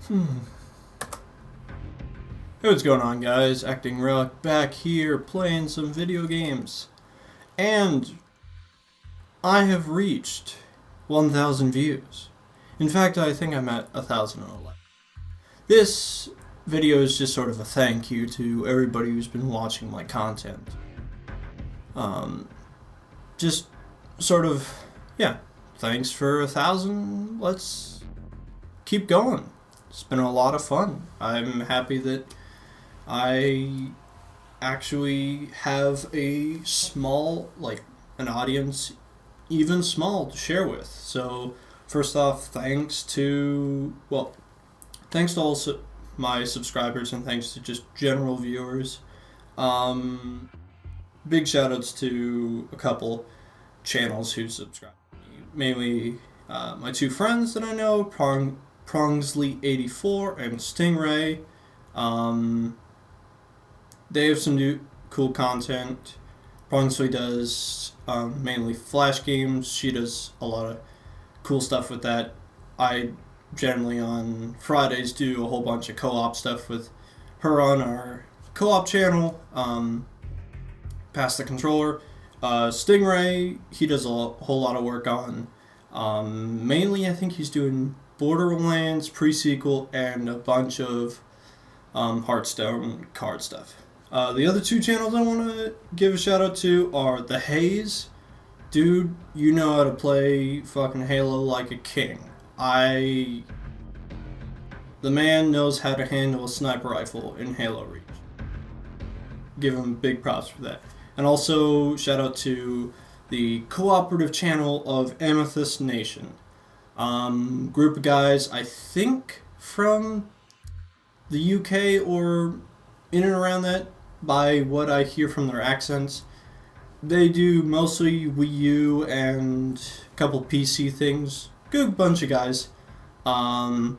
Hey, what's going on, guys? Acting Relic back here playing some video games. And I have reached 1,000 views. In fact, I think I'm at 1,011. This video is just sort of a thank you to everybody who's been watching my content. Just sort of, yeah, thanks for 1,000. Let's keep going. It's been a lot of fun. I'm happy that I actually have a small, an audience, even small, to share with. So, first off, thanks to all my subscribers and thanks to just general viewers. Big shout outs to a couple channels who subscribe. Mainly my two friends that I know, Prongsley84 and Stingray. They have some new cool content. Prongsley does mainly Flash games. She does a lot of cool stuff with that. I generally on Fridays do a whole bunch of co-op stuff with her on our co-op channel. Pass the controller. Stingray, he does a whole lot of work on mainly I think he's doing Borderlands pre-sequel and a bunch of Hearthstone card stuff. The other two channels I want to give a shout out to are The Haze. Dude, you know how to play fucking Halo like a king. The man knows how to handle a sniper rifle in Halo Reach. Give him big props for that. And also shout out to the cooperative channel of Amethyst Nation. Group of guys, I think from the UK or in and around that, by what I hear from their accents. They do mostly Wii U and a couple PC things. Good bunch of guys. I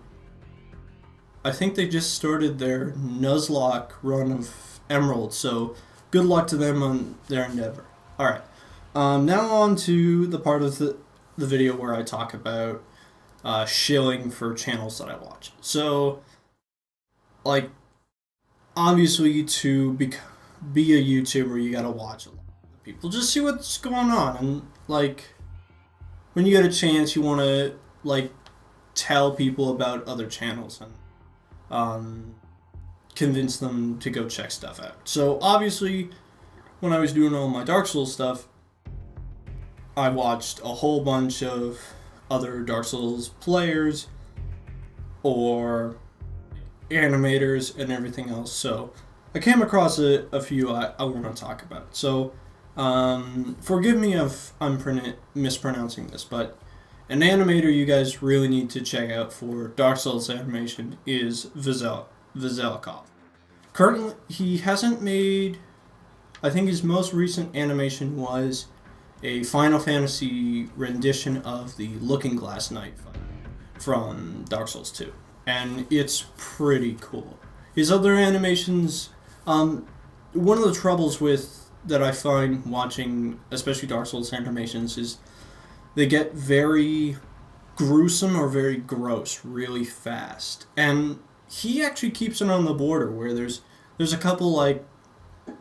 think they just started their Nuzlocke run of Emerald, so good luck to them on their endeavor. Alright, now on to the part of the video where I talk about shilling for channels that I watch. So, obviously to be a YouTuber, you gotta watch a lot of people. Just see what's going on, and when you get a chance, you want to tell people about other channels and convince them to go check stuff out. So obviously, when I was doing all my Dark Souls stuff, I watched a whole bunch of other Dark Souls players or animators and everything else. So I came across a few I want to talk about. So forgive me if I'm mispronouncing this, but an animator you guys really need to check out for Dark Souls animation is Vizelkov. Currently, he hasn't made, I think his most recent animation was a Final Fantasy rendition of the Looking Glass Knight fight from Dark Souls 2. And it's pretty cool. His other animations, one of the troubles that I find watching, especially Dark Souls animations, is they get very gruesome or very gross really fast. And he actually keeps it on the border where there's a couple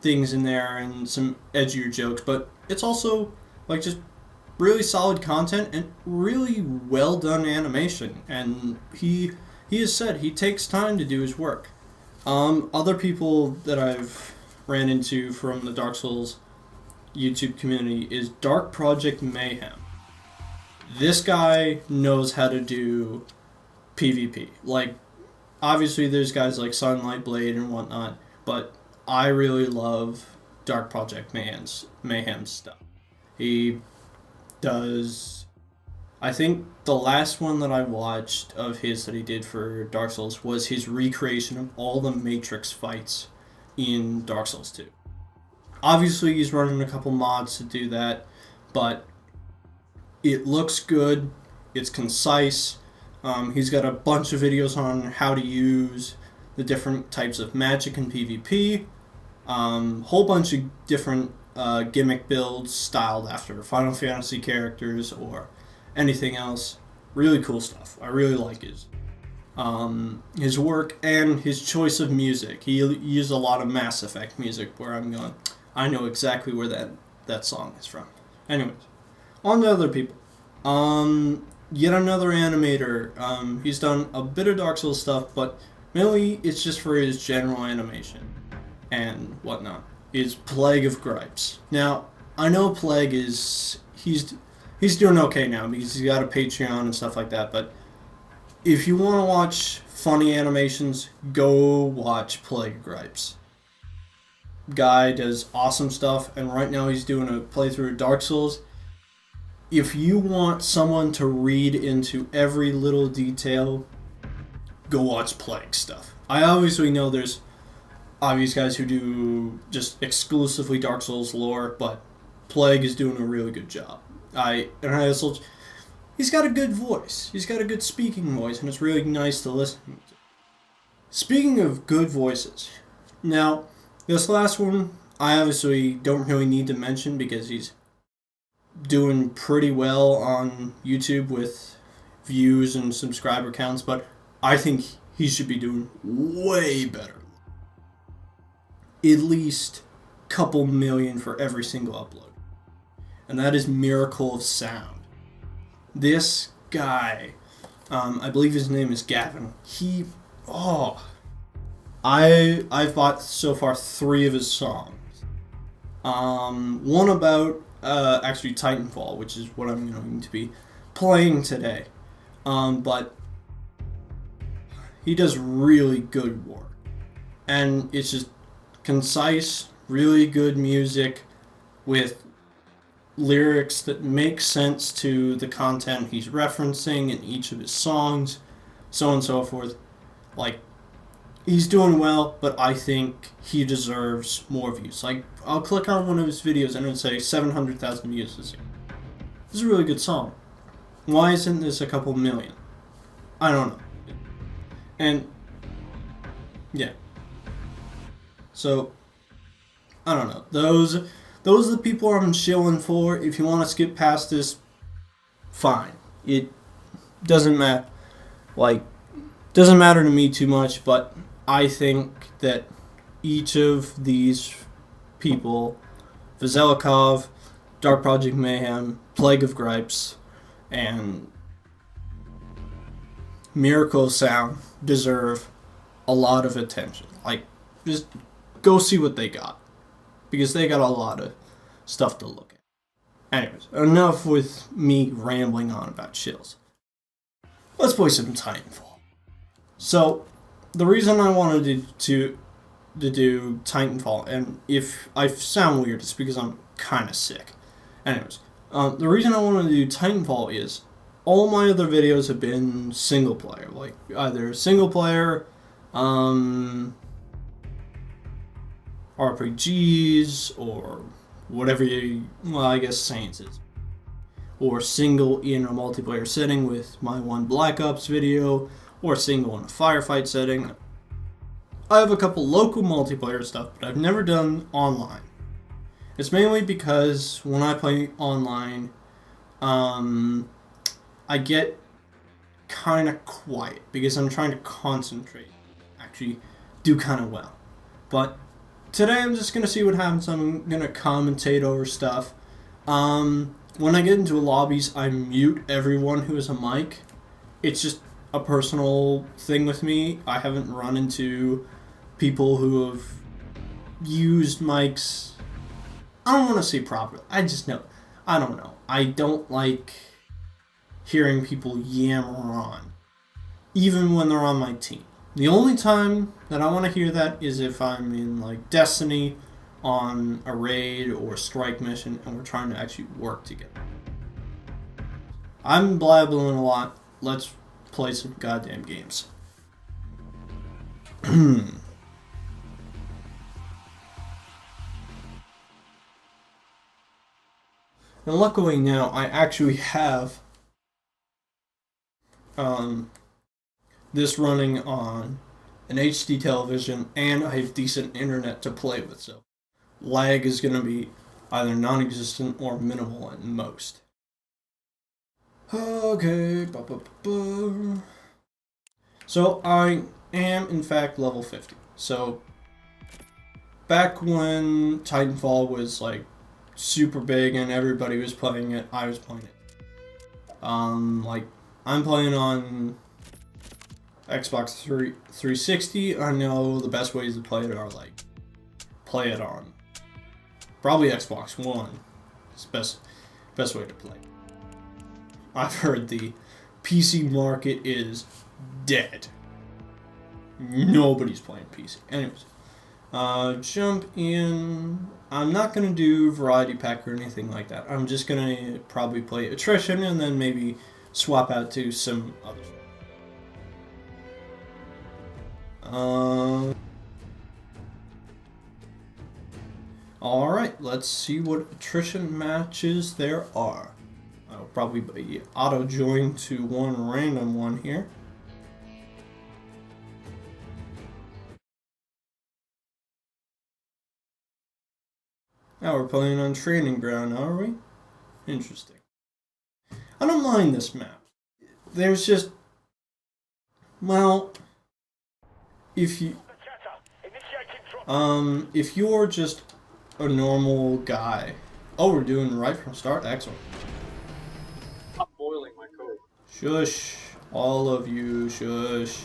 things in there and some edgier jokes, but it's also just really solid content and really well done animation. And he has said he takes time to do his work. Other people that I've ran into from the Dark Souls YouTube community is Dark Project Mayhem. This guy knows how to do PvP. Obviously there's guys like Sunlight Blade and whatnot, but I really love Dark Project Mayhem's stuff. He does, I think the last one that I watched of his that he did for Dark Souls was his recreation of all the Matrix fights in Dark Souls 2. Obviously he's running a couple mods to do that, but it looks good, it's concise. He's got a bunch of videos on how to use the different types of magic in PvP. Whole bunch of different gimmick builds styled after Final Fantasy characters or anything else. Really cool stuff. I really like his work and his choice of music. He used a lot of Mass Effect music where I'm going, I know exactly where that song is from. Anyways, on to other people. Yet another animator. He's done a bit of Dark Souls stuff, but mainly it's just for his general animation and whatnot. Is Plague of Gripes. Now, I know Plague is he's doing okay now because he's got a Patreon and stuff like that, but if you want to watch funny animations, go watch Plague of Gripes. Guy does awesome stuff, and right now he's doing a playthrough of Dark Souls. If you want someone to read into every little detail, go watch Plague stuff. I obviously know there's obvious guys who do just exclusively Dark Souls lore, but Plague is doing a really good job. He's got a good voice. He's got a good speaking voice, and it's really nice to listen to. Speaking of good voices, now, this last one, I obviously don't really need to mention because he's doing pretty well on YouTube with views and subscriber counts, but I think he should be doing way better. At least a couple million for every single upload. And that is Miracle of Sound. This guy, I believe his name is Gavin. I've bought so far 3 of his songs. One about actually Titanfall, which is what I'm going to be playing today. But he does really good work, and it's just concise, really good music with lyrics that make sense to the content he's referencing in each of his songs, so on and so forth. Like, he's doing well, but I think he deserves more views. Like, I'll click on one of his videos and it'll say 700,000 views this year. This is a really good song. Why isn't this a couple million? I don't know. And, yeah. So, I don't know. Those are the people I'm shilling for. If you want to skip past this, fine. It doesn't matter. Doesn't matter to me too much, but I think that each of these people, Vazelikov, Dark Project Mayhem, Plague of Gripes, and Miracle Sound deserve a lot of attention. Just go see what they got, because they got a lot of stuff to look at. Anyways, enough with me rambling on about Shills. Let's play some Titanfall. So, the reason I wanted to do Titanfall, and if I sound weird, it's because I'm kind of sick. Anyways, the reason I wanted to do Titanfall is all my other videos have been single player, like either single player, RPGs, or whatever I guess Saints is. Or single in a multiplayer setting with my one Black Ops video, or single in a firefight setting. I have a couple local multiplayer stuff, but I've never done online. It's mainly because when I play online, I get kind of quiet because I'm trying to concentrate, actually do kind of well. But today I'm just going to see what happens. I'm going to commentate over stuff. When I get into lobbies, I mute everyone who has a mic. It's just a personal thing with me. I haven't run into people who have used mics. I don't want to say properly. I don't know. I don't like hearing people yammer on, even when they're on my team. The only time that I want to hear that is if I'm in Destiny on a raid or strike mission and we're trying to actually work together. I'm blabbling a lot. Let's play some goddamn games. And luckily now I actually have this running on an HD television, and I have decent internet to play with, so lag is going to be either non-existent or minimal at most. Okay. So I am in fact level 50. So back when Titanfall was like super big and everybody was playing it, I was playing it. Like I'm playing on Xbox 360. I know the best ways to play it are like play it on probably Xbox One. It's best way to play. I've heard the PC market is dead. Nobody's playing PC. Anyways, jump in. I'm not gonna do variety pack or anything like that. I'm just gonna probably play attrition and then maybe swap out to some others. Alright, let's see what attrition matches there are. I'll probably be auto join to one random one here. Now we're playing on training ground, are we? Interesting. I don't mind this map. There's just, well, if you're just a normal guy. Oh, we're doing right from start. Excellent. I'm boiling my code. Shush, all of you, shush.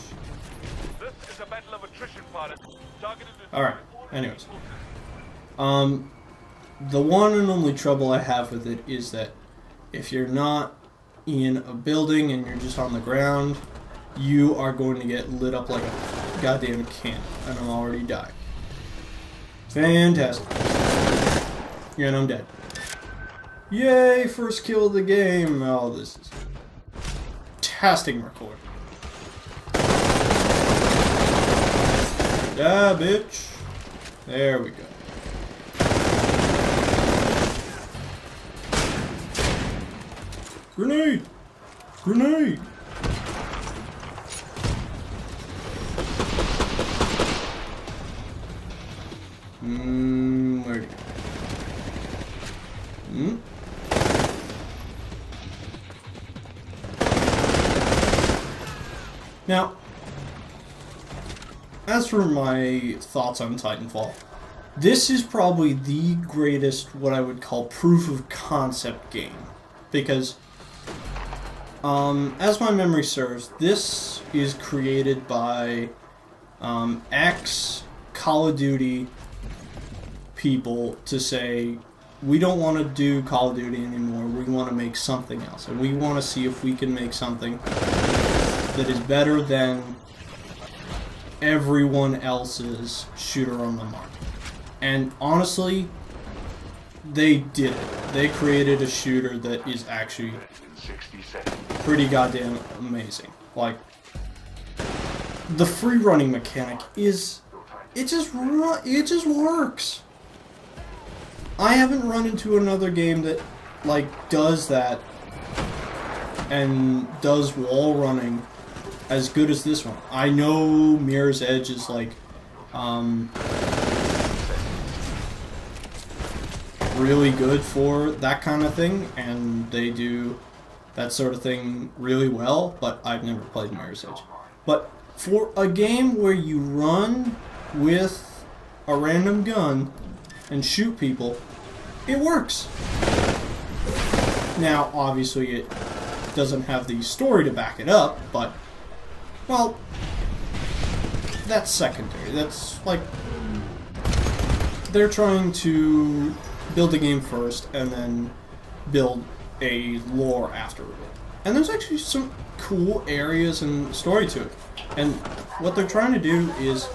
This is a battle of attrition, pilot. Targeted. All right. Anyways, the one and only trouble I have with it is that if you're not in a building and you're just on the ground, you are going to get lit up like a goddamn can, and I'm already dying. Fantastic. And I'm dead. Yay, first kill of the game. Oh, this is fantastic recording. Yeah, bitch. There we go. Grenade! Grenade! Where'd it go? Now, as for my thoughts on Titanfall, this is probably the greatest, what I would call, proof of concept game. Because, as my memory serves, this is created by ex-Call of Duty people to say, we don't want to do Call of Duty anymore, we want to make something else. And we want to see if we can make something that is better than everyone else's shooter on the market. And honestly, they did it. They created a shooter that is actually pretty goddamn amazing. Like, the free running mechanic is, it just works. I haven't run into another game that like does that and does wall running as good as this one. I know Mirror's Edge is like really good for that kind of thing, and they do that sort of thing really well, but I've never played Mirror's Edge. But for a game where you run with a random gun and shoot people, it works. Now, obviously, it doesn't have the story to back it up, but, well, that's secondary. That's like, they're trying to build a game first and then build a lore afterward. And there's actually some cool areas and story to it. And what they're trying to do is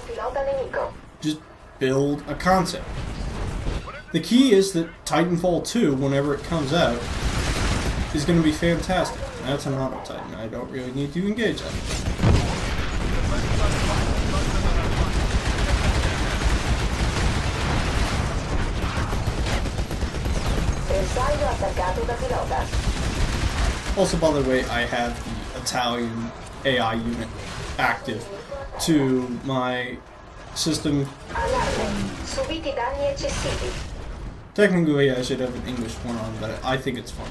just build a concept. The key is that Titanfall 2, whenever it comes out, is going to be fantastic. That's an auto Titan. I don't really need to engage that. Also, by the way, I have the Italian AI unit active to my system. Technically, I should have an English one on, but I think it's fun.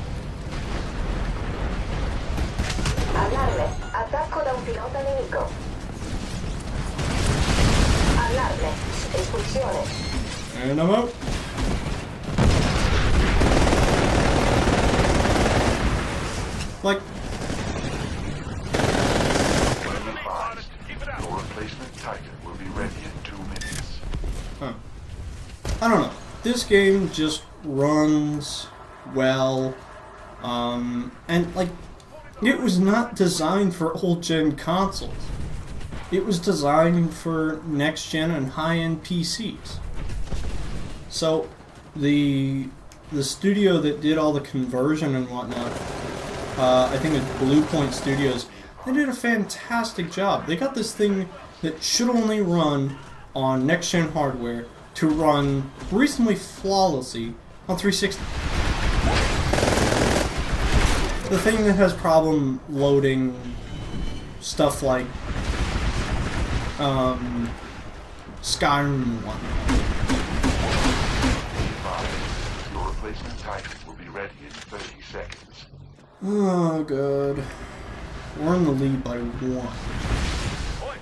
And I'm out. Like, Your replacement Titan will be ready in 2 minutes. huh. I don't know. This game just runs well. And like, it was not designed for old-gen consoles. It was designed for next-gen and high-end PCs. So, the studio that did all the conversion and whatnot, I think it's Blue Point Studios, they did a fantastic job. They got this thing that should only run on next-gen hardware to run reasonably flawlessly on 360. The thing that has problem loading stuff like Skyrim and whatnot. Your replacement Titan will be ready in 30 seconds. Oh, good. We're in the lead by 1. Boys,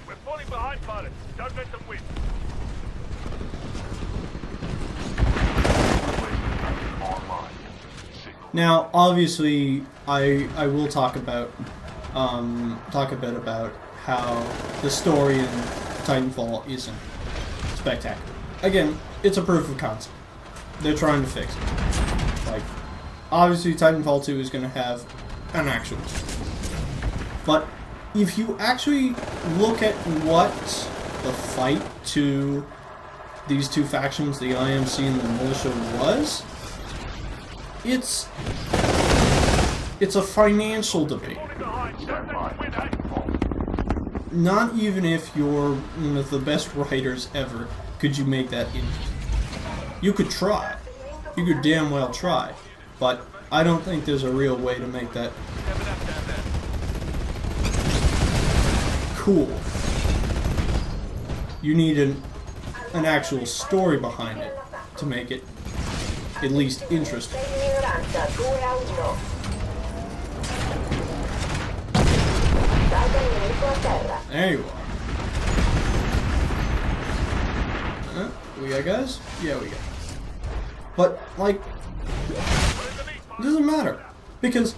we're falling behind, pilots. Don't let them win. Online. Signal. Now, obviously, I will talk about talk a bit about how the story in Titanfall isn't spectacular. Again, it's a proof of concept. They're trying to fix it. Like, obviously, Titanfall 2 is going to have an actual story. But if you actually look at what the fight to these two factions, the IMC and the militia, was, it's a financial debate. Not even if you're one of the best writers ever could you make that interesting. You could try. You could damn well try. But I don't think there's a real way to make that cool. You need an actual story behind it to make it at least interesting. There you are. We got guys? Yeah, we got guys. But, like, it doesn't matter. Because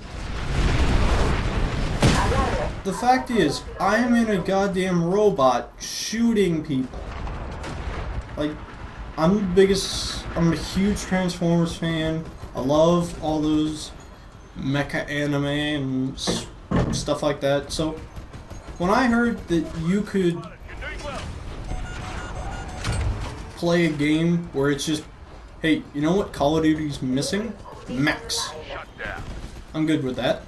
the fact is, I am in a goddamn robot shooting people. Like, I'm a huge Transformers fan. I love all those mecha anime and stuff like that. So, when I heard that you could play a game where it's just, hey, you know what Call of Duty's missing? Mechs. I'm good with that.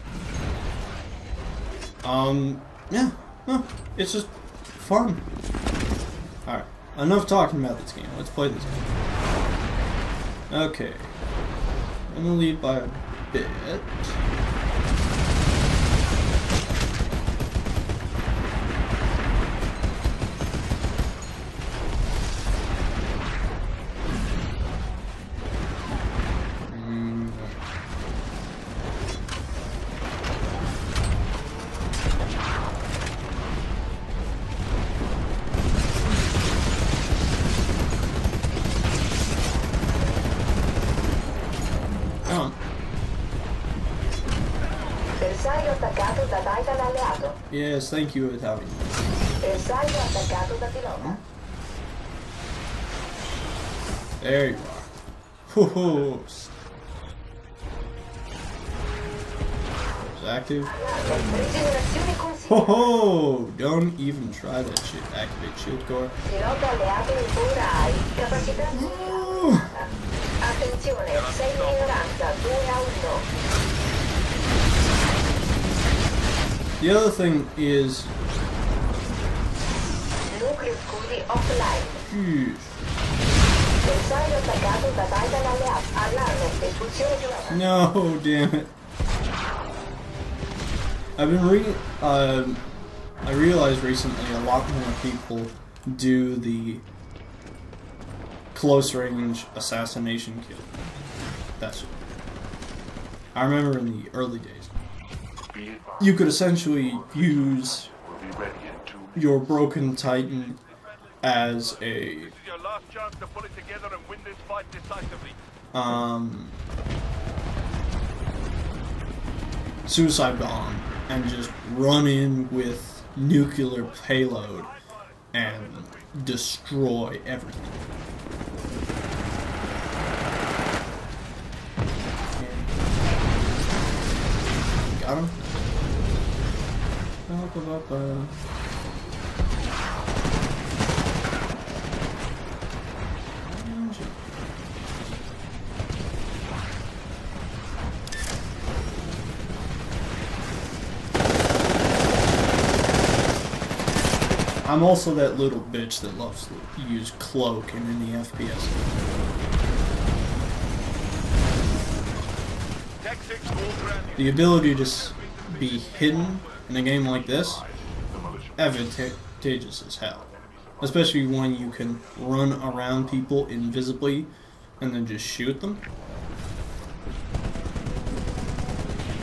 Yeah, no, it's just fun. Alright, enough talking about this game. Let's play this game. Okay. I'm gonna lead by a bit. Bersaglio attaccato da Titan alleato. Yes, thank you, Italian. Bersaglio attaccato da pilota. There you are. Whoa. It's active. Rigenerazione consigliata. Ho! Don't even try that shit. Activate shield core. Pilota alleato in ora hai capacità. Attenzione, sei in minoranza, 2-1. The other thing is, Nucleo scudi offline. Jeez. Bersaglio attaccato da Titan alleato. Allarme, espulsione di una. No, damn it. I realized recently a lot more people do the close range assassination kill. That's it. I remember in the early days, you could essentially use your broken Titan as a This is your last chance to pull it together and win this fight decisively. suicide bomb and just run in with nuclear payload and destroy everything. Got him? I'm also that little bitch that loves to use cloak in any FPS. The ability to be hidden in a game like this, advantageous as hell. Especially when you can run around people invisibly and then just shoot them.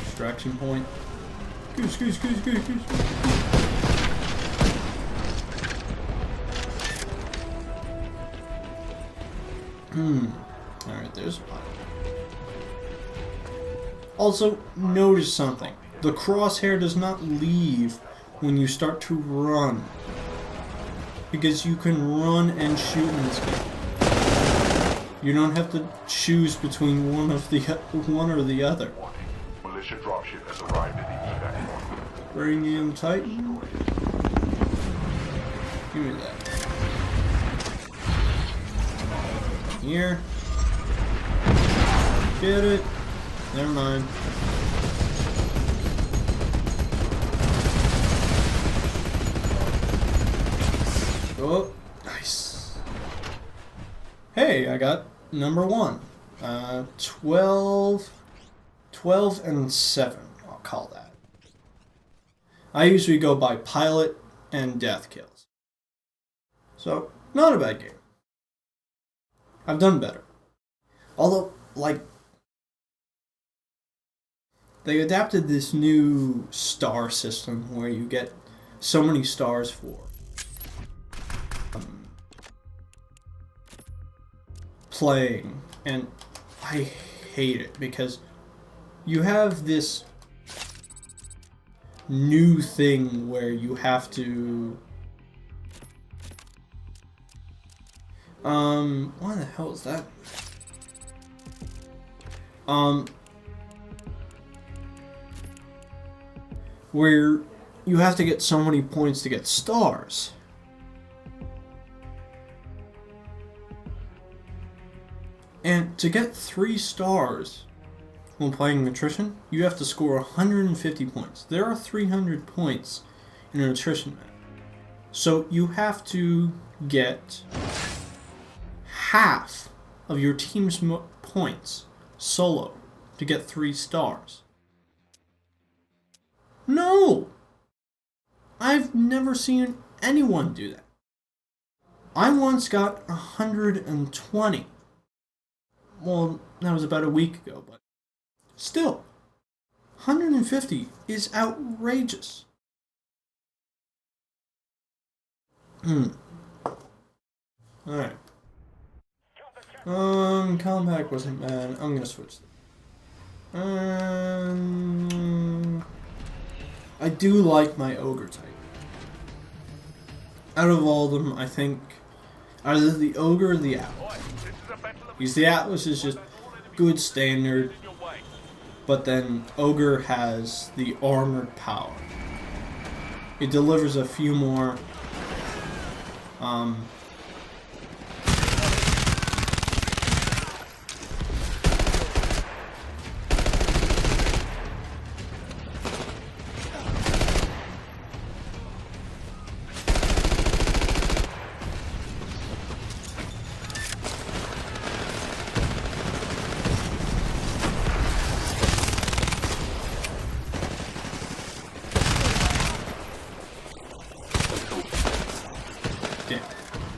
Distraction point. Goose, goose, goose, goose, goose. Alright, there's one. Also, notice something. The crosshair does not leave when you start to run. Because you can run and shoot in this game. You don't have to choose between one or the other. Militia dropship has arrived at the evac point. Bring in Titan. Give me that. Here. Get it. Never mind. Oh, nice. Hey, I got number 1. 12 and 7, I'll call that. I usually go by pilot and death kills. So, not a bad game. I've done better. Although, like, they adapted this new star system where you get so many stars for playing, and I hate it because you have this new thing where you have to what the hell is that? Where you have to get so many points to get stars. And to get 3 stars when playing attrition, you have to score 150 points. There are 300 points in an attrition map. So you have to get half of your team's points solo to get 3 stars. No! I've never seen anyone do that. I once got 120. Well, that was about a week ago, but still, 150 is outrageous. Alright. Compact wasn't bad. I'm gonna switch them. I do like my ogre type. Out of all of them, I think either the ogre or the atlas. Because the atlas is just good standard, but then ogre has the armored power. It delivers a few more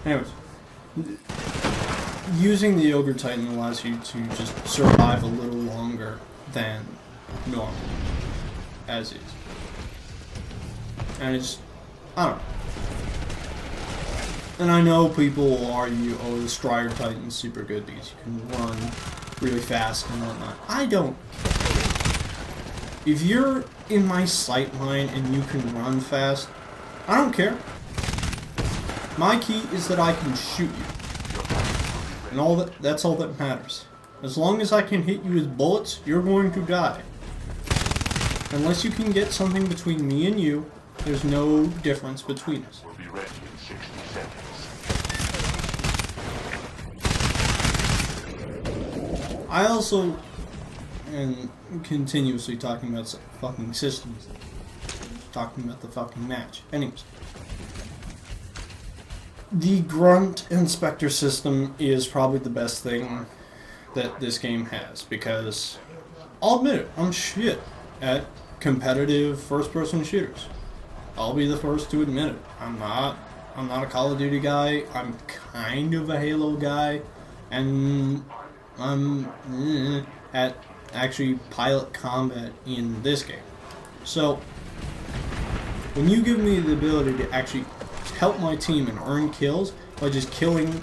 anyways, using the Ogre Titan allows you to just survive a little longer than normal, as is. And it's, I don't know. And I know people will argue, oh, the Strider Titan's super good because you can run really fast and whatnot. I don't care. If you're in my sight line and you can run fast, I don't care. My key is that I can shoot you. And that's all that matters. As long as I can hit you with bullets, you're going to die. Unless you can get something between me and you, there's no difference between us. We'll be ready in 60 seconds. I also am continuously talking about fucking systems. Talking about the fucking match. Anyways. The Grunt Inspector system is probably the best thing that this game has, because I'll admit it, I'm shit at competitive first-person shooters. I'll be the first to admit it. I'm not a Call of Duty guy. I'm kind of a Halo guy, and I'm at actually pilot combat in this game. So when you give me the ability to actually help my team and earn kills by just killing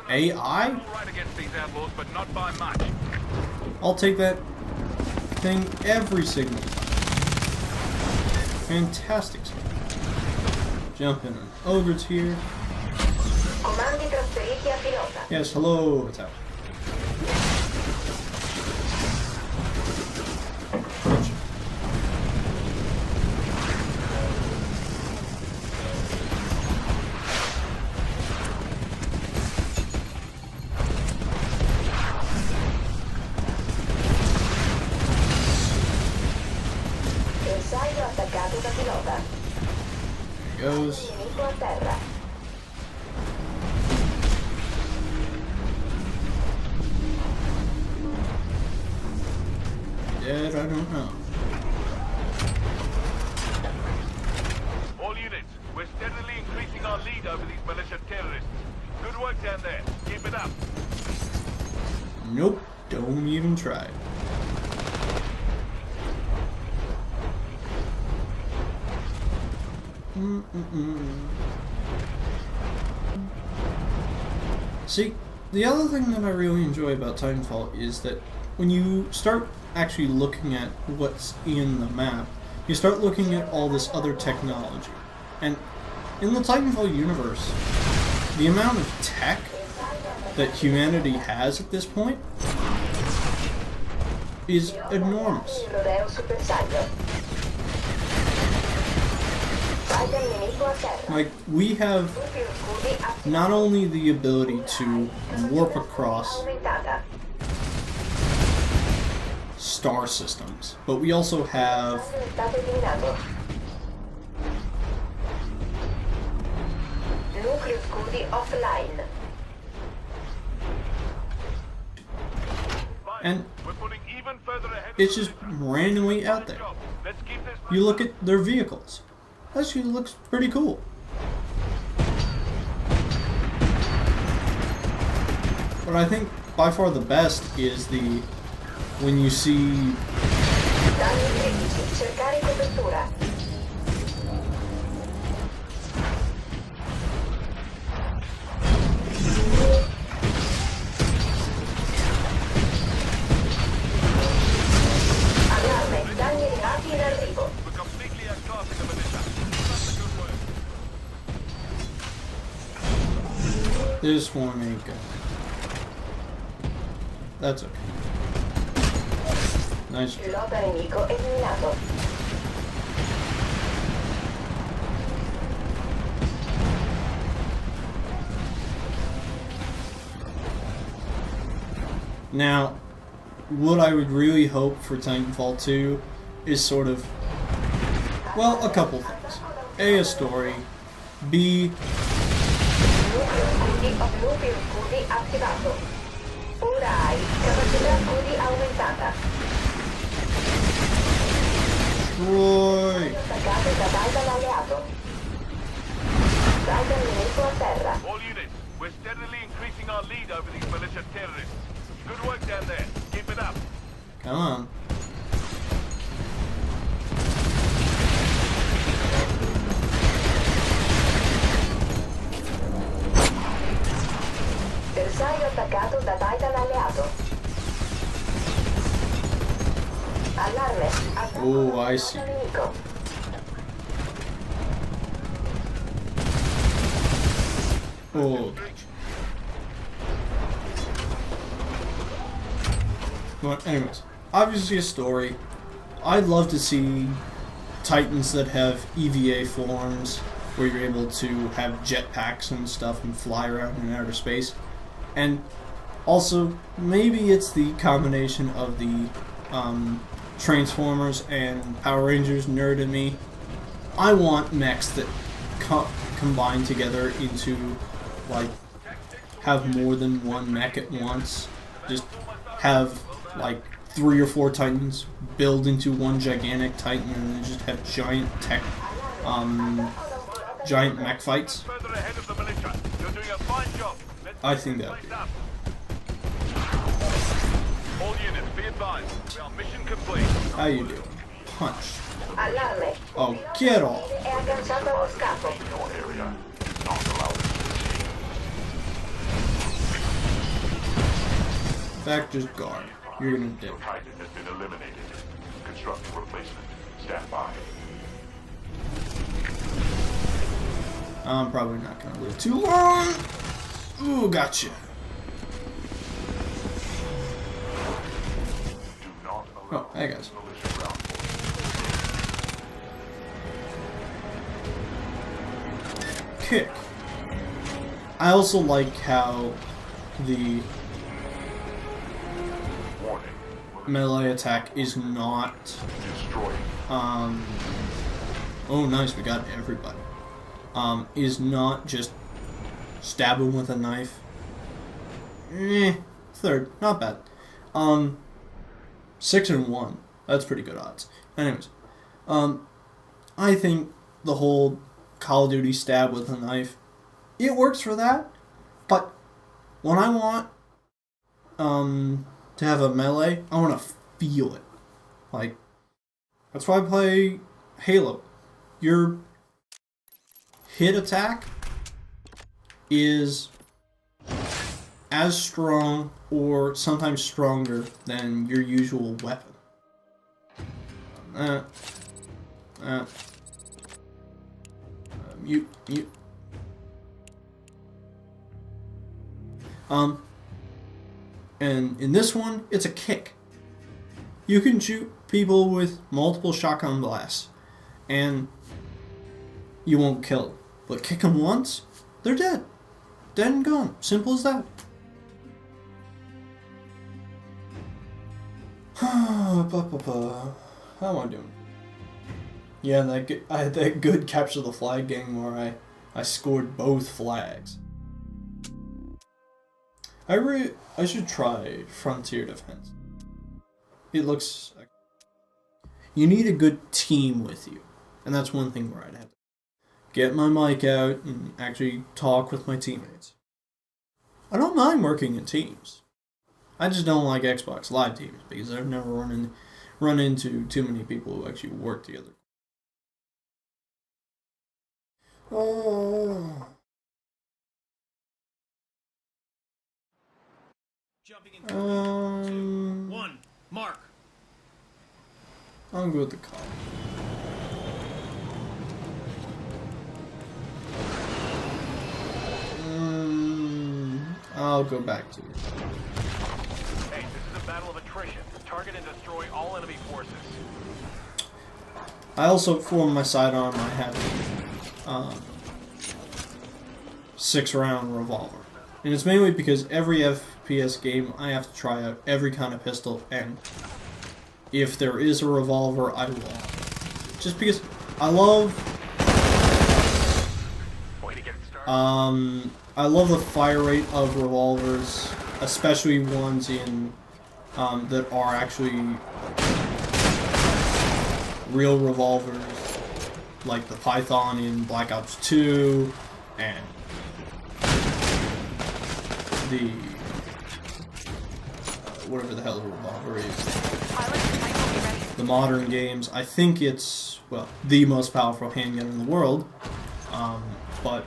AI, I'll take that thing every single time. Fantastic. Jump in. Ogre's here. Comandi trasferiti a pilota. Yes, hello. What's up? Bersaglio attaccato da pilota. There he goes. Nemico a terra. Dead? I don't know. All units, we're steadily increasing our lead over these militia terrorists. Good work down there. Keep it up. Nope. Don't even try. See, the other thing that I really enjoy about Titanfall is that when you start actually looking at what's in the map, you start looking at all this other technology. And in the Titanfall universe, the amount of tech that humanity has at this point is enormous. Rodeo sul bersaglio. Titan nemico a terra. Like, we have Nucleo scudi attivato. not only the ability to warp across Aumentata. star systems, but we also have È stato eliminato. Nucleo scudi offline. and We're putting even further ahead. it's just randomly out there. Let's keep this. You look at their vehicles. Actually looks pretty cool. But I think by far the best is when you see Danni critici. Cercare copertura. Allarme. Danni elevati in arrivo. We're completely outclassing the militia. That's a good work. this one ain't good. That's okay. Nice. Pilota nemico eliminato. Now, what I would really hope for Titanfall 2 is sort of, well, a couple things. A story. B, Nucleo scudi attivato. Ora hai capacità scudi aumentata. Troy. Attaccato da Titan alleato. Titan nemico a terra. All units, we're steadily increasing our lead over these militia terrorists. Good work down there. Keep it up. Come on. da Titan alleato. Allarme. Attacco Oh, I see. nemico. Oh. But anyways, obviously a story. I'd love to see Titans that have EVA forms where you're able to have jetpacks and stuff and fly around in outer space. And also, maybe it's the combination of the Transformers and Power Rangers nerd in me. I want mechs that combine together into, like, have more than one mech at once. Just have, like, 3 or 4 Titans build into one gigantic Titan and then just have giant giant mech fights. Further ahead of the militia. You're doing a fine job. I think that would be. All units, be advised. We are mission complete. How you doing? Punch. Allarme. Oh, get off. È agganciato allo scafo. Your area. Not allowed. In fact, just guard. You're gonna dig. Your Titan has been eliminated. Constructing replacement. Stand by. I'm probably not gonna live too long. Ooh, gotcha. Do not allow Oh, hey guys. militia ground force. Kick. I also like how the Warning. melee attack is not Destroying. oh nice, we got everybody. Is not just stab him with a knife. Third, not bad. 6 and 1. That's pretty good odds. Anyways, I think the whole Call of Duty stab with a knife, it works for that. But when I want to have a melee, I want to feel it. Like, that's why I play Halo. Your hit attack is as strong or sometimes stronger than your usual weapon. Mute. And in this one, it's a kick. You can shoot people with multiple shotgun blasts, and you won't kill them. But kick them once, they're dead. Dead and gone. Simple as that. How am I doing? Yeah, I had that good capture the flag game where I scored both flags. I should try Frontier Defense. It looks... You need a good team with you. And that's one thing where I'd have to get my mic out and actually talk with my teammates. I don't mind working in teams. I just don't like Xbox Live teams because I've never run into too many people who actually work together. Oh. Jumping into 2, 1, mark. I'll go with the call. I'll go back to it. Hey, this is a battle of attrition. Target and destroy all enemy forces. I also, for my sidearm, I have 6-round revolver. And it's mainly because every FPS game, I have to try out every kind of pistol, and if there is a revolver, I will. Just because I love... Way to get started. I love the fire rate of revolvers, especially ones in that are actually real revolvers, like the Python in Black Ops 2, and the whatever the hell the revolver is. The modern games, I think it's, well, the most powerful handgun in the world, but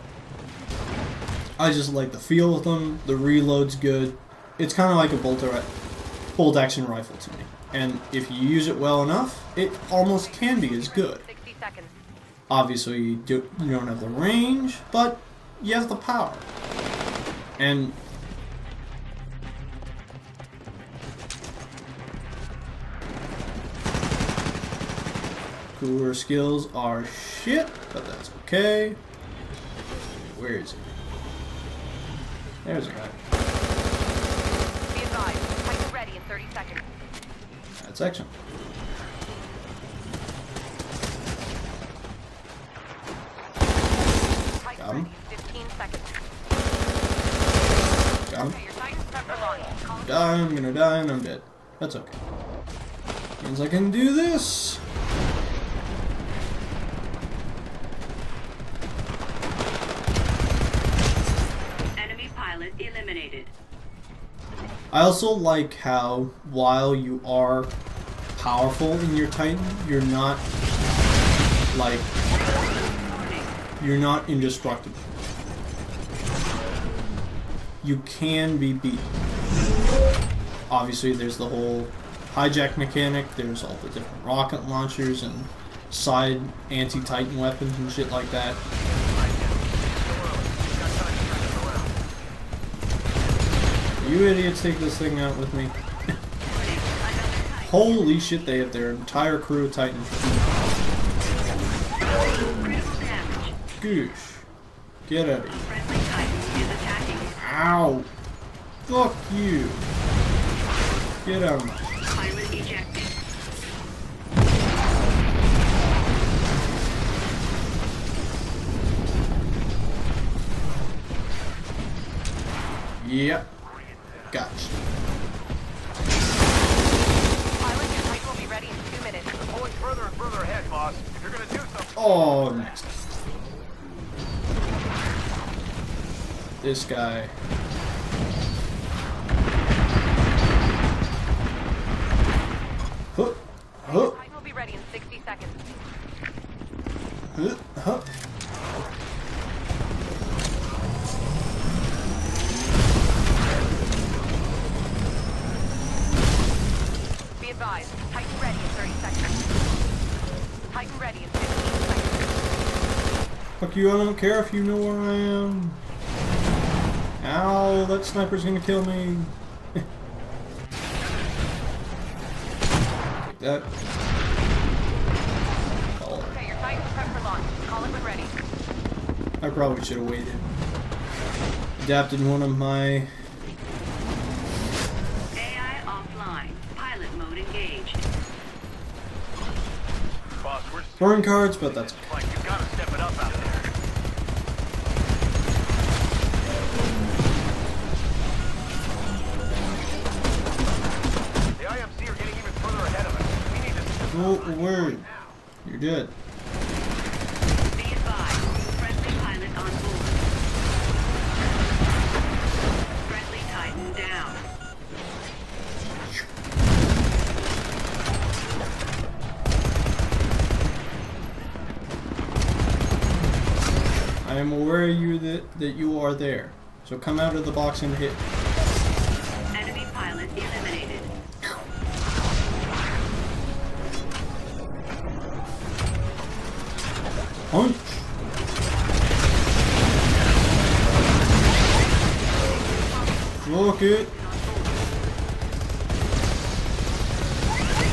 I just like the feel of them. The reload's good. it's kind of like a bolt action rifle to me. And if you use it well enough, it almost can be as good. 60 seconds. Obviously, you don't have the range, but you have the power. And cooler skills are shit, but that's okay. Where is it? There's a guy. Be advised. Titan ready in 30 seconds. That's excellent. Titan Got him. ready in 15 seconds. Got him. Okay, your Titan's prep for launch. Call it I'm gonna die and I'm dead. That's okay. Means I can do this. Enemy pilot eliminated. I also like how while you are powerful in your Titan, you're not like you're not indestructible. You can be beat. Obviously there's the whole hijack mechanic, there's all the different rocket launchers and side anti-Titan weapons and shit like that. You idiots take this thing out with me. Holy shit, they have their entire crew of Titans. Goosh. Get out of here. Friendly Titan is attacking. Ow! Fuck you! Get out of my... Pilot ejected. Yep. Gotcha. pilot. Your Titan will be ready in 2 minutes. Pulling further and further ahead, boss. If you're gonna do something... Oh, next. This guy. Huh. Huh. Titan will be ready in 60 seconds. Huh. Huh. Be advised. Titan ready in 30 seconds. Titan ready in 15 seconds. Fuck you, I don't care if you know where I am. Ow, that sniper's gonna kill me. Take that. Oh, Okay, your Titan's prep for launch. Call it when ready. I probably should have waited. Adapted one of my... AI offline. Pilot mode engaged. Boss, we're... burn cards, but that's okay. Like, you gotta step it up out there. The IMC are getting even further ahead of us. We need to... Oh, word. You're dead. Be advised. Friendly pilot on board. Friendly Titan down. I am aware that you are there. So come out of the box and hit. Enemy pilot eliminated. Punch! Fuck it!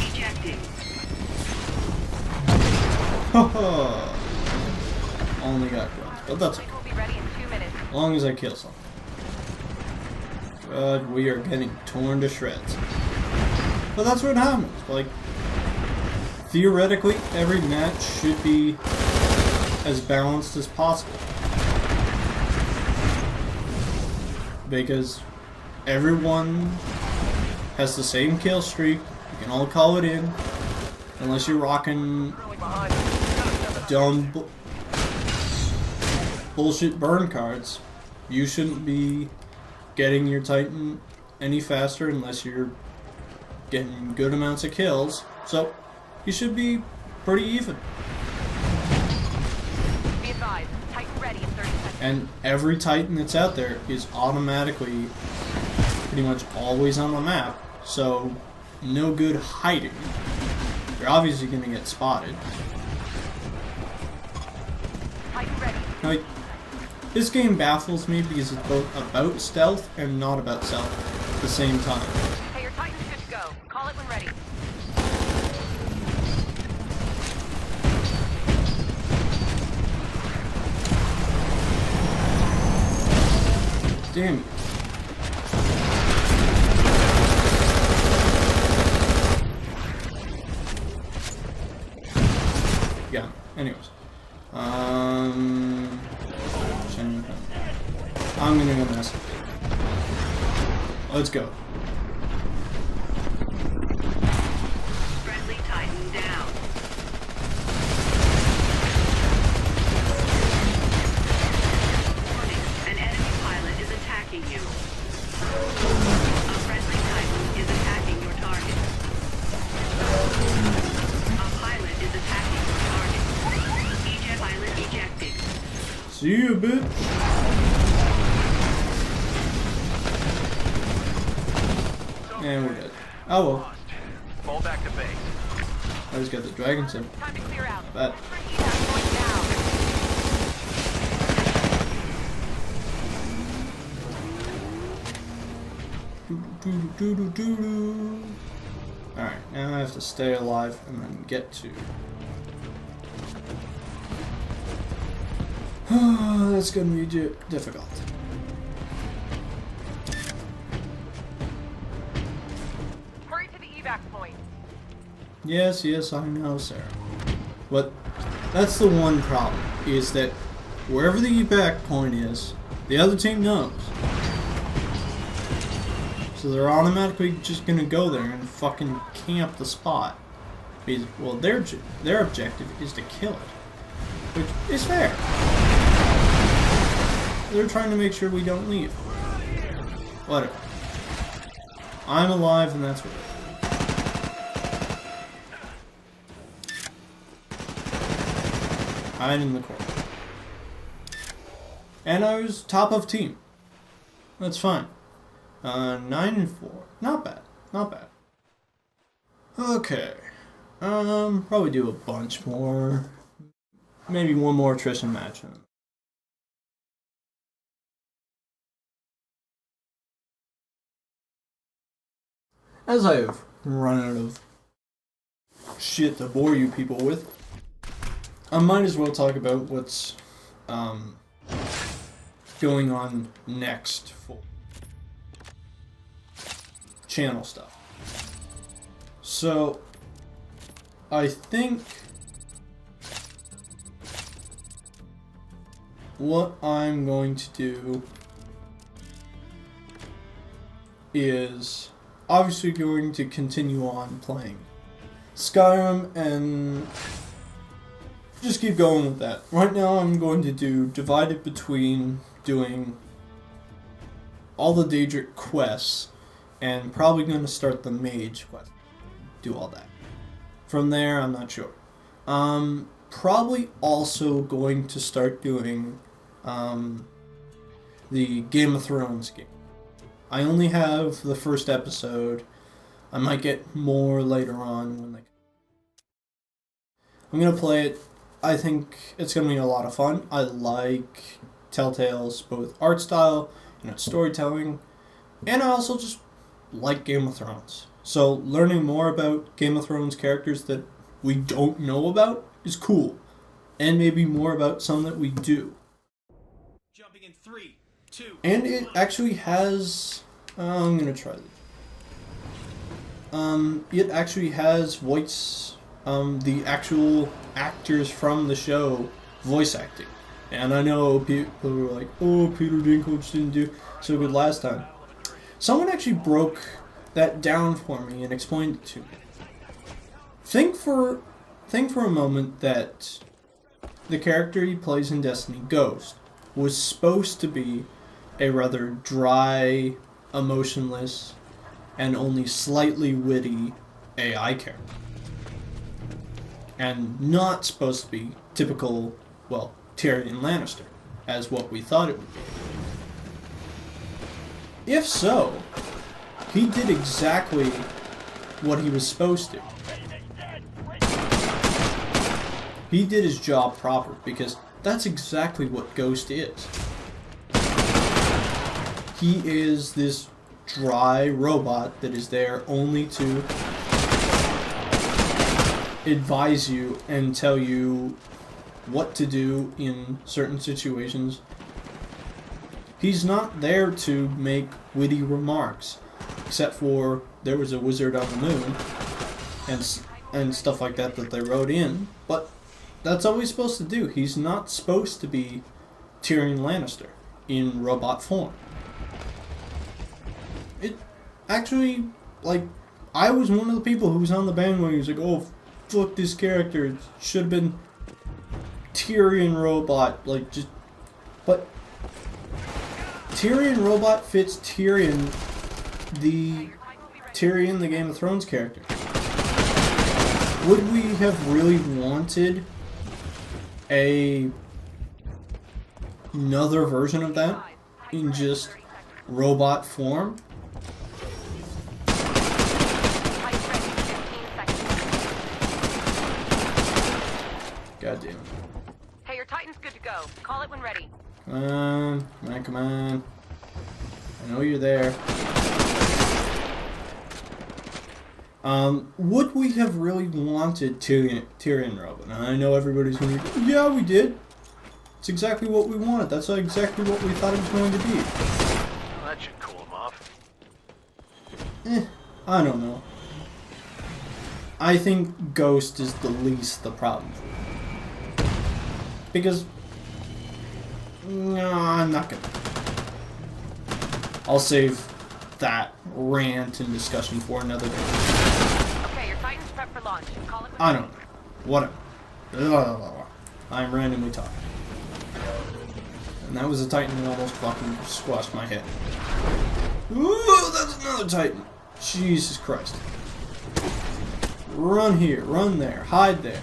Ejecting. Haha! Only got guns, but that's okay. Titan will be ready in 2 minutes. As long as I kill something. God, we are getting torn to shreds. But that's what happens. Like, theoretically, every match should be as balanced as possible. Because everyone has the same kill streak. You can all call it in. Unless you're rocking Really behind us. You gotta step it up. dumb bullshit burn cards. You shouldn't be getting your Titan any faster unless you're getting good amounts of kills. So you should be pretty even. Be advised. Titan ready in 30 seconds. And every Titan that's out there is automatically pretty much always on the map, so no good hiding. You're obviously going to get spotted. Titan ready. Now, this game baffles me because it's both about stealth and not about stealth at the same time. Hey, your Titan's good to go. Call it when ready. Damn it. Yeah, anyways. I'm gonna go mess with it. Let's go. Friendly Titan down. Warning, an enemy pilot is attacking you. A friendly Titan is attacking your target. A pilot is attacking your target. Eject pilot ejecting. See you, bitch. And we're dead. Oh well. Fall back to base. I just got the dragon sim. Time to clear out. But Evac going down. Alright, now I have to stay alive and then get to. That's gonna be difficult. Hurry to the evac point. Yes, yes, I know, Sarah. But that's the one problem, is that wherever the evac point is, the other team knows. So they're automatically just gonna go there and fucking camp the spot. Because, well, their objective is to kill it. Which is fair. They're trying to make sure we don't leave. Whatever. I'm alive and that's what it is. Hide in the corner. And I was top of team. That's fine. 9-4. Not bad. Not bad. Okay. Probably do a bunch more. Maybe one more attrition match. As I have run out of shit to bore you people with, I might as well talk about what's going on next for channel stuff. So, I think what I'm going to do is obviously going to continue on playing Skyrim and just keep going with that. Right now I'm going to divide it between doing all the Daedric quests and probably going to start the mage quest. Do all that. From there, I'm not sure. Probably also going to start doing the Game of Thrones game. I only have the first episode. I might get more later on when I'm gonna play it. I think it's gonna be a lot of fun. I like Telltale's both art style and its storytelling, and I also just like Game of Thrones. So learning more about Game of Thrones characters that we don't know about is cool, and maybe more about some that we do. Jumping in 3, 2. And it actually has. I'm gonna try this. It actually has voice. The actual actors from the show voice acting. And I know people were like, "Oh, Peter Dinklage didn't do so good last time." Someone actually broke that down for me and explained it to me. Think for a moment that the character he plays in Destiny, Ghost, was supposed to be a rather dry, emotionless, and only slightly witty AI character. And not supposed to be typical, well, Tyrion Lannister, as what we thought it would be. If so, he did exactly what he was supposed to. He did his job proper, because that's exactly what Ghost is. He is this dry robot that is there only to advise you and tell you what to do in certain situations. He's not there to make witty remarks, except for there was a wizard on the moon and stuff like that they wrote in, but that's all he's supposed to do. He's not supposed to be Tyrion Lannister in robot form. It actually, like, I was one of the people who was on the bandwagon. He was like, oh, fuck this character. It should have been Tyrion robot. Like, just. But Tyrion robot fits Tyrion, the Game of Thrones character. Would we have really wanted another version of that in just robot form? God damn it. Hey, your Titan's good to go. Call it when ready. Come on, come on. I know you're there. Would we have really wanted Tyrion robot? And I know everybody's going to be, yeah, we did. It's exactly what we wanted. That's exactly what we thought it was going to be. Well, that should cool him off. I don't know. I think Ghost is the least the problem. Because, no, I'm not gonna. I'll save that rant and discussion for another day. Okay, your Titan's prepped for launch. Call it when I don't know. Whatever. I'm randomly talking. And that was a Titan that almost fucking squashed my head. Ooh, that's another Titan. Jesus Christ. Run here, run there, hide there.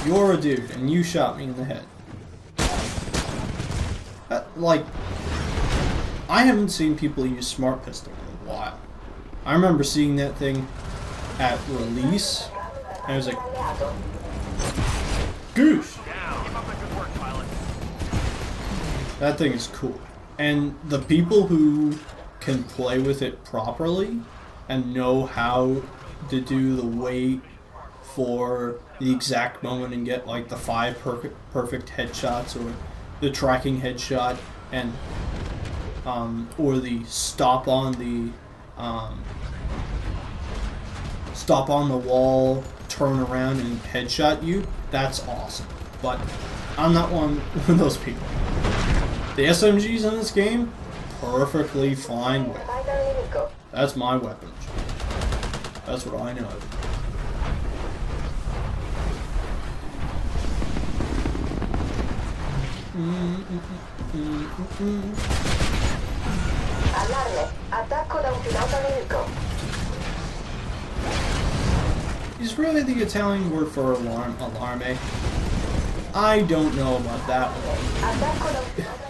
You're a dude, and you shot me in the head. Like, I haven't seen people use Smart Pistol in a while. I remember seeing that thing at release, and I was like, goose! That thing is cool. And the people who can play with it properly and know how to do the wait for the exact moment and get like the 5 perfect headshots, or the tracking headshot, and or the stop on the wall, turn around and headshot you. That's awesome. But I'm not one of those people. The SMGs in this game, perfectly fine with. That's my weapon. That's what I know. Allarme. Attacco da un pilota nemico. Is really the Italian word for alarme? I don't know about that one.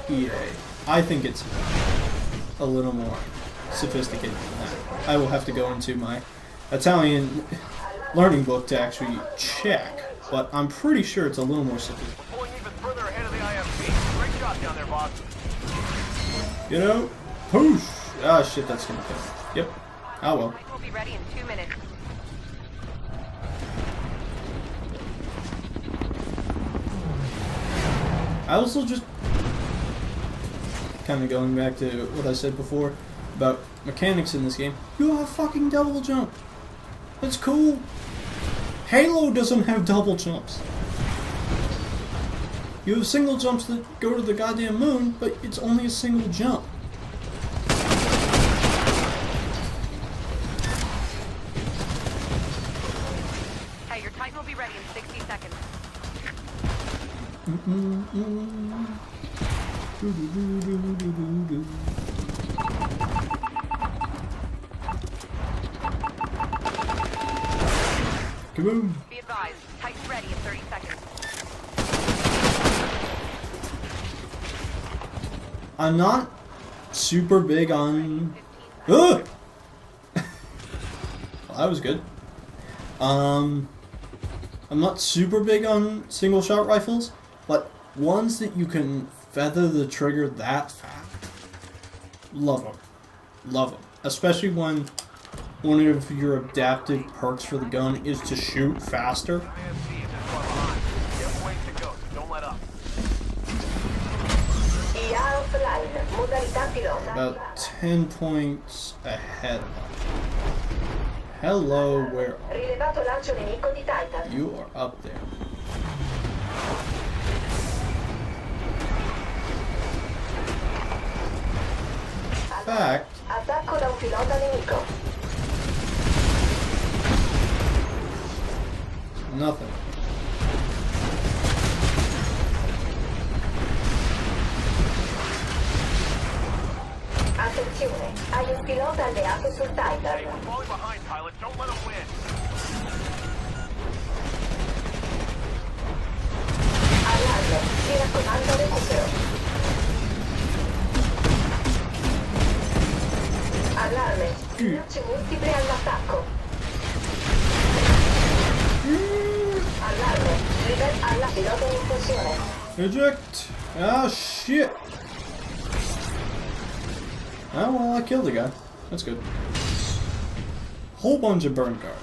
EA. I think it's a little more sophisticated than that. I will have to go into my Italian learning book to actually check, but I'm pretty sure it's a little more sophisticated. Pulling even further ahead of the IMC. Great shot down there, boss. You know? Whoosh! Ah, shit, that's gonna kill me. Yep. Oh well. We'll be ready in 2 minutes. I also just kind of going back to what I said before about mechanics in this game. You have fucking double jump. That's cool. Halo doesn't have double jumps. You have single jumps that go to the goddamn moon, but it's only a single jump. Hey, your Titan will be ready in 60 seconds. Kaboom! Be advised, Titan's ready in 30 seconds. I'm not super big on Well, that was good. I'm not super big on single shot rifles, but ones that you can feather the trigger that fast, love them. Love them. Especially when one of your adaptive perks for the gun is to shoot faster. IMC is just far behind. You have a ways to go, so don't let up. IA offline. Modalità pilota. About 10 points ahead. Hello, where are Rilevato lancio nemico di Titan. you? You are up there. In fact, Attacco da un pilota nemico. nothing. Attenzione, hai un pilota alleato sul Hey, Titan. we're falling behind, pilot. Don't let them win. Allarme, si raccomanda recupero. Allarme, minacce multiple all'attacco. Allarme, livello alla pilota in funzione. Eject! Ah, shit! Oh, well, I killed the guy. That's good. Whole bunch of burn cards.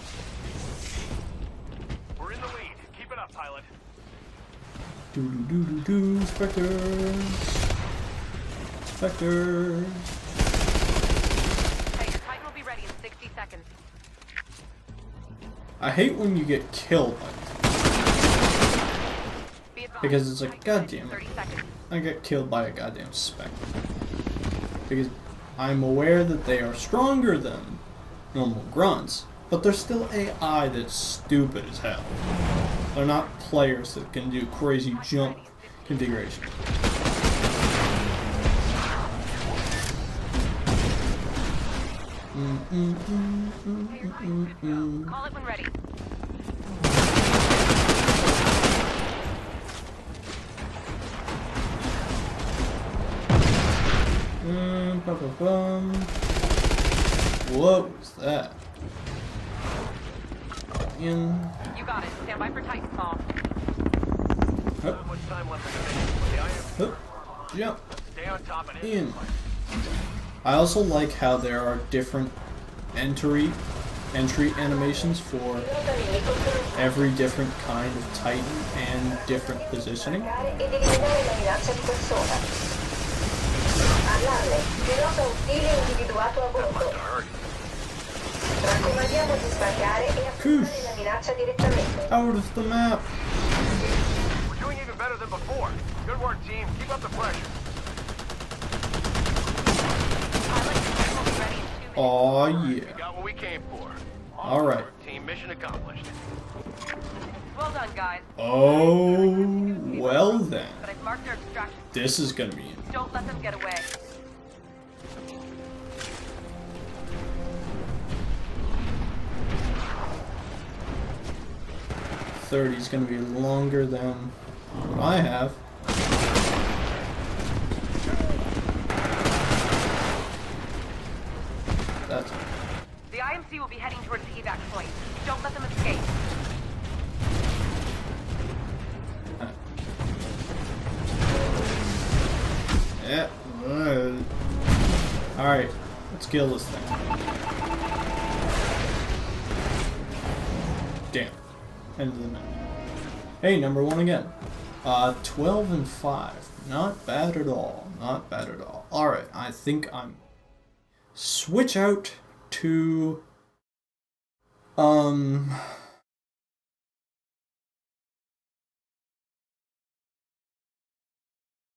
We're in the lead. Keep it up, pilot. Do, Spectres. Spectres. Hey, your Titan will be ready in 60 seconds. I hate when you get killed by Be advised. because it's like, Titan god damn it, 30 seconds. I get killed by a goddamn Spectre. Because I'm aware that they are stronger than normal grunts, but they're still AI that's stupid as hell. They're not players that can do crazy jump configuration. Call it when ready. What was that? In. You got it. Stand by for Titanfall. Not much time left in the mission, but the IMC Hup, jump. stay on top of it. In. I also like how there are different entry animations for Pilota nemico sul every different kind of Titan and different positioning. ed eliminare la minaccia di persona. Allarme, pilota ostile individuato a bordo. Raccomandiamo di sbarcare e affrontare la minaccia direttamente. Out of the map. We're doing even better than before. Good work, team. Keep up the pressure. Pilot, your Titan will be ready in 2 minutes. Aw, We yeah. got what we came for. Alright. Team mission accomplished. Well done, guys. Oh, well then. But I've marked their extraction. This is gonna be. Don't let them get away. .30 is gonna be longer than what I have. That's The IMC will be heading towards the evac point. Don't let them escape. yeah. All right, let's kill this thing. Damn. End of the match. Hey, number 1 again. 12 and 5. Not bad at all. Not bad at all. All right, I think I'm switch out to